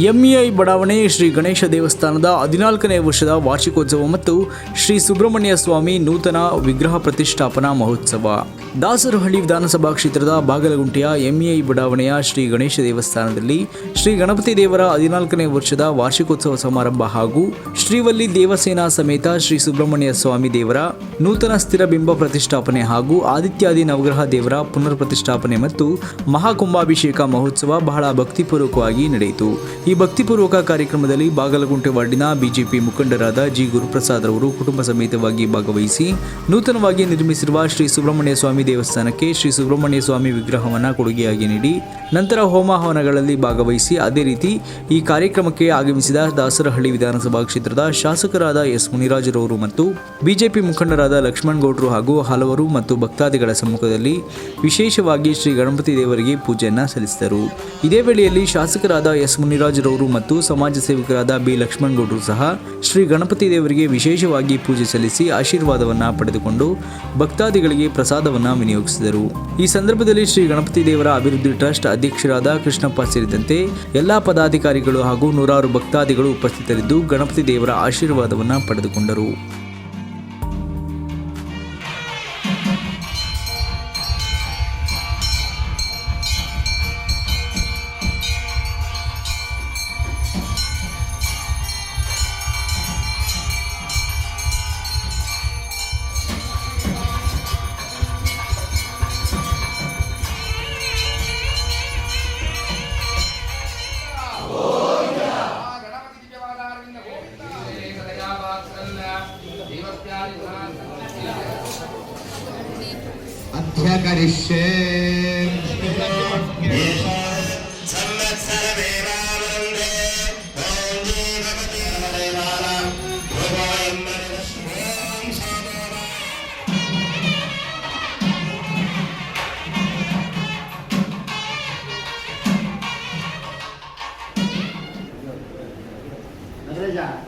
MEI ಬಡಾವಣೆ ಶ್ರೀ ಗಣೇಶ ದೇವಸ್ಥಾನದ 14ನೇ ವರ್ಷದ ವಾರ್ಷಿಕೋತ್ಸವ ಮತ್ತು ಶ್ರೀ ಸುಬ್ರಹ್ಮಣ್ಯ ಸ್ವಾಮಿ ನೂತನ ವಿಗ್ರಹ ಪ್ರತಿಷ್ಠಾಪನಾ ಮಹೋತ್ಸವ. ದಾಸರಹಳ್ಳಿ ವಿಧಾನಸಭಾ ಕ್ಷೇತ್ರದ ಬಾಗಲಗುಂಟೆಯ ಎಂಇಐ ಬಡಾವಣೆಯ ಶ್ರೀ ಗಣೇಶ ದೇವಸ್ಥಾನದಲ್ಲಿ ಶ್ರೀ ಗಣಪತಿ ದೇವರ 14ನೇ ವರ್ಷದ ವಾರ್ಷಿಕೋತ್ಸವ ಸಮಾರಂಭ ಹಾಗೂ ಶ್ರೀವಲ್ಲಿ ದೇವಸೇನಾ ಸಮೇತ ಶ್ರೀ ಸುಬ್ರಹ್ಮಣ್ಯ ಸ್ವಾಮಿ ದೇವರ ನೂತನ ಸ್ಥಿರ ಬಿಂಬ ಪ್ರತಿಷ್ಠಾಪನೆ ಹಾಗೂ ಆದಿತ್ಯಾದಿ ನವಗ್ರಹ ದೇವರ ಪುನರ್ ಪ್ರತಿಷ್ಠಾಪನೆ ಮತ್ತು ಮಹಾಕುಂಭಾಭಿಷೇಕ ಮಹೋತ್ಸವ ಬಹಳ ಭಕ್ತಿಪೂರ್ವಕವಾಗಿ ನಡೆಯಿತು. ಈ ಭಕ್ತಿಪೂರ್ವಕ ಕಾರ್ಯಕ್ರಮದಲ್ಲಿ ಬಾಗಲಗುಂಟೆ ವಾರ್ಡಿನ ಬಿಜೆಪಿ ಮುಖಂಡರಾದ ಜಿ ಗುರುಪ್ರಸಾದ್ ಅವರು ಕುಟುಂಬ ಸಮೇತವಾಗಿ ಭಾಗವಹಿಸಿ ನೂತನವಾಗಿ ನಿರ್ಮಿಸಿರುವ ಶ್ರೀ ಸುಬ್ರಹ್ಮಣ್ಯ ಸ್ವಾಮಿ ದೇವಸ್ಥಾನಕ್ಕೆ ಶ್ರೀ ಸುಬ್ರಹ್ಮಣ್ಯ ಸ್ವಾಮಿ ವಿಗ್ರಹವನ್ನು ಕೊಡುಗೆಯಾಗಿ ನೀಡಿ ನಂತರ ಹೋಮ ಹವನಗಳಲ್ಲಿ ಭಾಗವಹಿಸಿ ಅದೇ ರೀತಿ ಈ ಕಾರ್ಯಕ್ರಮಕ್ಕೆ ಆಗಮಿಸಿದ ದಾಸರಹಳ್ಳಿ ವಿಧಾನಸಭಾ ಕ್ಷೇತ್ರದ ಶಾಸಕರಾದ ಎಸ್ ಮುನಿರಾಜರವರು ಮತ್ತು ಬಿಜೆಪಿ ಮುಖಂಡರಾದ ಲಕ್ಷ್ಮಣ್ ಗೌಡ್ರು ಹಾಗೂ ಹಲವರು ಮತ್ತು ಭಕ್ತಾದಿಗಳ ಸಮ್ಮುಖದಲ್ಲಿ ವಿಶೇಷವಾಗಿ ಶ್ರೀ ಗಣಪತಿ ದೇವರಿಗೆ ಪೂಜೆಯನ್ನು ಸಲ್ಲಿಸಿದರು. ಇದೇ ವೇಳೆಯಲ್ಲಿ ಶಾಸಕರಾದ ಎಸ್ ಮುನಿರಾಜರವರು ಮತ್ತು ಸಮಾಜ ಸೇವಕರಾದ ಬಿ ಲಕ್ಷ್ಮಣ್ ಗೌಡ್ರು ಸಹ ಶ್ರೀ ಗಣಪತಿ ದೇವರಿಗೆ ವಿಶೇಷವಾಗಿ ಪೂಜೆ ಸಲ್ಲಿಸಿ ಆಶೀರ್ವಾದವನ್ನು ಪಡೆದುಕೊಂಡು ಭಕ್ತಾದಿಗಳಿಗೆ ಪ್ರಸಾದವನ್ನು ವಿನಿಯೋಗಿಸಿದರು. ಈ ಸಂದರ್ಭದಲ್ಲಿ ಶ್ರೀ ಗಣಪತಿ ದೇವರ ಅಭಿವೃದ್ಧಿ ಟ್ರಸ್ಟ್ ಅಧ್ಯಕ್ಷರಾದ ಕೃಷ್ಣಪ್ಪ ಸೇರಿದಂತೆ ಎಲ್ಲಾ ಪದಾಧಿಕಾರಿಗಳು ಹಾಗೂ ನೂರಾರು ಭಕ್ತಾದಿಗಳು ಉಪಸ್ಥಿತರಿದ್ದು ಗಣಪತಿ ದೇವರ ಆಶೀರ್ವಾದವನ್ನು ಪಡೆದುಕೊಂಡರು. ಅಧ್ಯಕರಿಷ್ಯೆ ಜಾಗ